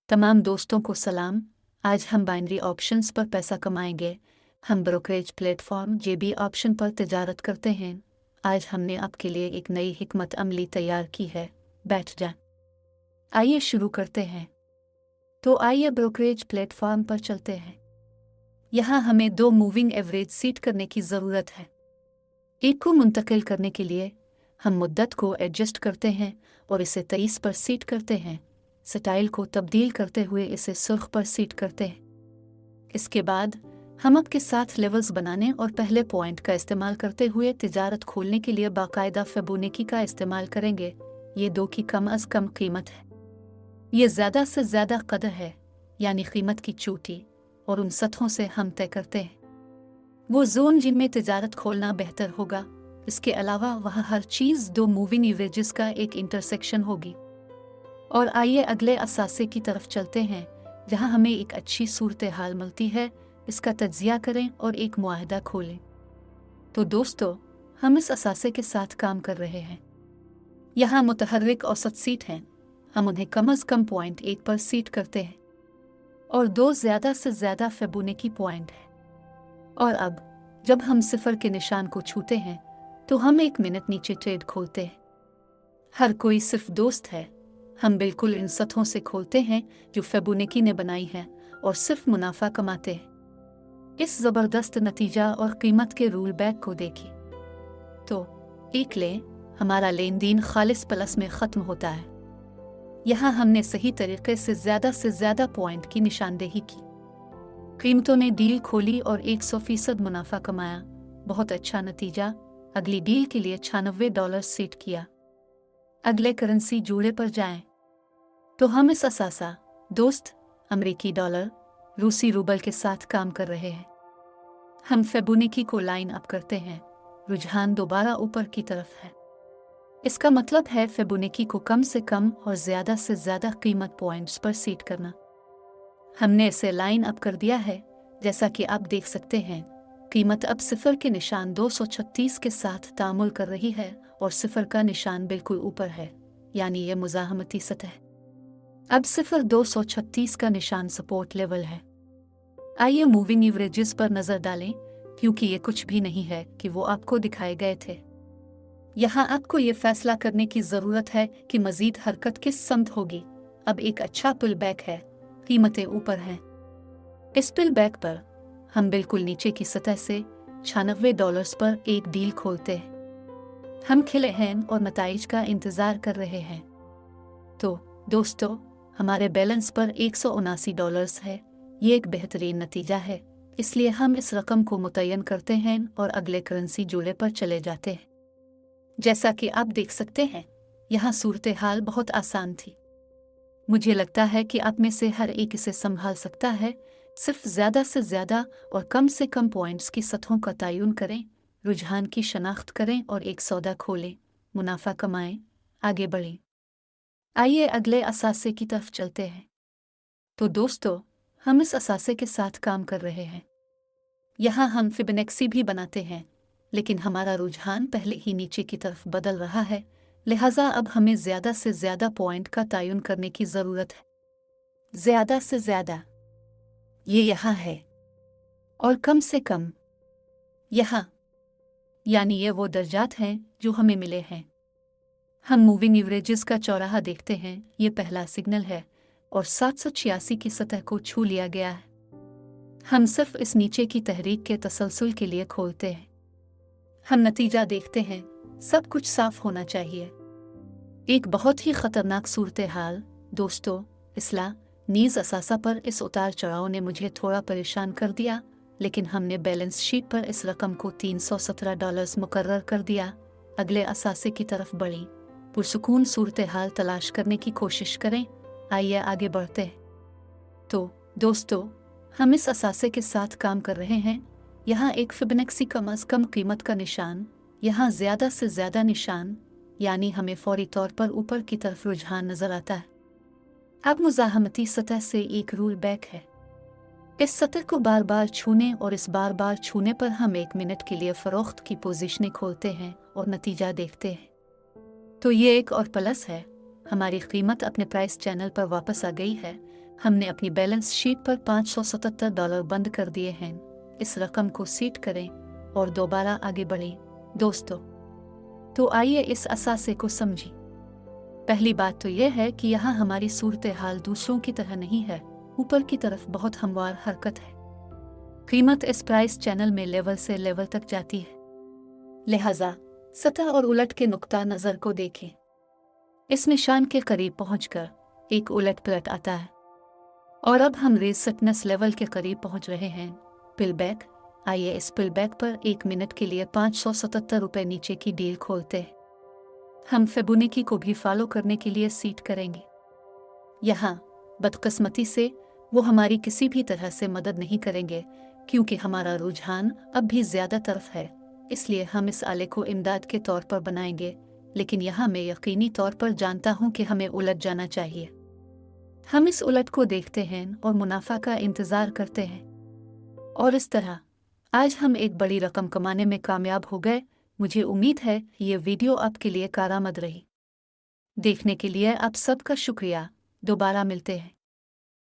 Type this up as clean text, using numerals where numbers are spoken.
तमाम दोस्तों को सलाम। आज हम बाइनरी ऑप्शंस पर पैसा कमाएंगे। हम ब्रोकरेज प्लेटफॉर्म जेबी ऑप्शन पर तिजारत करते हैं। आज हमने आपके लिए एक नई हिकमत अमली तैयार की है। बैठ जाएं। आइए शुरू करते हैं। तो आइए ब्रोकरेज प्लेटफॉर्म पर चलते हैं। यहाँ हमें 2 मूविंग एवरेज सीट करने की ज़रूरत है। एक को मुंतकिल करने के लिए हम मुद्दत को एडजस्ट करते हैं और इसे 23 पर सीट करते हैं। स्टाइल को तब्दील करते हुए इसे सुर्ख पर सीट करते हैं। इसके बाद हम आपके साथ लेवल्स बनाने और पहले पॉइंट का इस्तेमाल करते हुए तिजारत खोलने के लिए बाकायदा फिबोनाची का इस्तेमाल करेंगे। ये 2 की कम अज़ कम कीमत है। ये ज़्यादा से ज़्यादा कदर है, यानी कीमत की चोटी, और उन सतहों से हम तय करते हैं वो जोन जिनमें तिजारत खोलना बेहतर होगा। इसके अलावा वह हर चीज़ 2 मूविंग एवरेजेस का एक इंटरसेक्शन होगी। और आइए अगले असासे की तरफ चलते हैं, जहां हमें एक अच्छी सूरत हाल मिलती है। इसका तज्जिया करें और एक मुआहदा खोलें। तो दोस्तों, हम इस असासे के साथ काम कर रहे हैं। यहाँ मुतहर्रिक औसत सीट हैं। हम उन्हें कम अज़ कम पॉइंट 1 पर सीट करते हैं और 2 ज़्यादा से ज़्यादा फिबोनाची पॉइंट है। और अब जब हम 0 के निशान को छूते हैं तो हम 1 मिनट नीचे ट्रेड खोलते हैं। हर कोई सिर्फ दोस्त है। हम बिल्कुल इन सतहों से खोलते हैं जो फिबोनाची ने बनाई है और सिर्फ मुनाफा कमाते हैं। इस ज़बरदस्त नतीजा और कीमत के रूल बैक को देखिए। तो एक लें, हमारा लेन देन खालिस प्लस में ख़त्म होता है। यहाँ हमने सही तरीके से ज़्यादा पॉइंट की निशानदेही की। कीमतों ने डील खोली और 100% मुनाफा कमाया। बहुत अच्छा नतीजा। अगली डील के लिए $96 सेट किया। अगले करेंसी जोड़े पर जाएं। तो हम इस असासा दोस्त अमेरिकी डॉलर रूसी रूबल के साथ काम कर रहे हैं। हम फिबोनाची को लाइन अप करते हैं। रुझान दोबारा ऊपर की तरफ है। इसका मतलब है फिबोनाची को कम से कम और ज़्यादा से ज़्यादा कीमत पॉइंट्स पर सीट करना। हमने इसे लाइन अप कर दिया है। जैसा कि आप देख सकते हैं, कीमत अब 0 के निशान 236 के साथ तामुल कर रही है और 0 का निशान बिल्कुल ऊपर है, यानी यह मुज़ाहमती सतह है। अब 0 236 का निशान सपोर्ट लेवल है। आइए मूविंग एवरेजेस पर नज़र डालें, क्योंकि ये कुछ भी नहीं है कि वो आपको दिखाए गए थे। यहाँ आपको ये फैसला करने की ज़रूरत है कि मज़ीद हरकत किस समत होगी। अब एक अच्छा पुल बैक है। कीमतें ऊपर हैं। इस पुल बैक पर हम बिल्कुल नीचे की सतह से $96 पर एक डील खोलते हैं। हम खिले हैं और नताइज का इंतज़ार कर रहे हैं। तो दोस्तों, हमारे बैलेंस पर $179 है। ये एक बेहतरीन नतीजा है। इसलिए हम इस रकम को मुतय्यन करते हैं और अगले करेंसी जोड़े पर चले जाते हैं। जैसा कि आप देख सकते हैं, यहाँ सूरत हाल बहुत आसान थी। मुझे लगता है कि आप में से हर एक इसे संभाल सकता है। सिर्फ ज़्यादा से ज़्यादा और कम से कम पॉइंट्स की सतहों का तयन करें, रुझान की शनाख्त करें और एक सौदा खोलें, मुनाफा कमाएं, आगे बढ़ें। आइए अगले असासे की तरफ चलते हैं। तो दोस्तों, हम इस असासे के साथ काम कर रहे हैं। यहाँ हम फिबोनाची भी बनाते हैं, लेकिन हमारा रुझान पहले ही नीचे की तरफ बदल रहा है। लिहाजा अब हमें ज़्यादा से ज़्यादा पॉइंट का तयन करने की ज़रूरत है। ज़्यादा से ज़्यादा ये यहाँ है और कम से कम यहाँ, यानी ये वो दर्जात हैं जो हमें मिले हैं। हम मूविंग एवरेजेस का चौराहा देखते हैं। ये पहला सिग्नल है और 786 की सतह को छू लिया गया है। हम सिर्फ इस नीचे की तहरीक के तसलसल के लिए खोलते हैं। हम नतीजा देखते हैं। सब कुछ साफ होना चाहिए। एक बहुत ही खतरनाक सूरत हाल दोस्तों। इसला नीज असासा पर इस उतार चढ़ाव ने मुझे थोड़ा परेशान कर दिया, लेकिन हमने बैलेंस शीट पर इस रकम को $317 मुकर्रर कर दिया। अगले असासे की तरफ बढ़ी। पुरसुकून सूरत हाल तलाश करने की कोशिश करें। आइए आगे बढ़ते हैं। तो दोस्तों, हम इस असासे के साथ काम कर रहे हैं। यहाँ एक फिबोनाची कम अज़ कम कीमत का निशान, यहाँ ज़्यादा से ज़्यादा निशान, यानी हमें फौरी तौर पर ऊपर की तरफ रुझान नज़र आता है। अब मुज़ाहमती सतह से एक रूल बैक है। इस सतह को बार बार छूने और इस बार बार छूने पर हम 1 मिनट के लिए फ़रोख्त की पोजीशनें खोलते हैं और नतीजा देखते हैं। तो ये एक और प्लस है। हमारी कीमत अपने प्राइस चैनल पर वापस आ गई है। हमने अपनी बैलेंस शीट पर $577 बंद कर दिए हैं। इस रकम को सीट करें और दोबारा आगे बढ़ें। दोस्तों, तो आइए इस असासे को समझें। पहली बात तो यह है कि यहाँ हमारी सूरत हाल दूसरों की तरह नहीं है। ऊपर की तरफ बहुत हमवार हरकत है। कीमत इस प्राइस चैनल में लेवल से लेवल तक जाती है, लिहाजा सतह और उलट के नुक्ता नज़र को देखें। इस निशान के करीब पहुंचकर एक उलट पलट आता है और अब हम रेसटनेस लेवल के करीब पहुंच रहे हैं। पिलबैक। आइए इस पिलबैक पर 1 मिनट के लिए ₹577 नीचे की डील खोलते हैं। हम फिबोनाची को भी फॉलो करने के लिए सीट करेंगे। यहाँ बदकिस्मती से वो हमारी किसी भी तरह से मदद नहीं करेंगे क्योंकि हमारा रुझान अब भी ज़्यादा तरफ है। इसलिए हम इस आले को इमदाद के तौर पर बनाएंगे, लेकिन यहाँ मैं यकीनी तौर पर जानता हूँ कि हमें उलट जाना चाहिए। हम इस उलट को देखते हैं और मुनाफा का इंतज़ार करते हैं, और इस तरह आज हम एक बड़ी रकम कमाने में कामयाब हो गए। मुझे उम्मीद है ये वीडियो आपके लिए कारआमद रही। देखने के लिए आप सबका शुक्रिया। दोबारा मिलते हैं।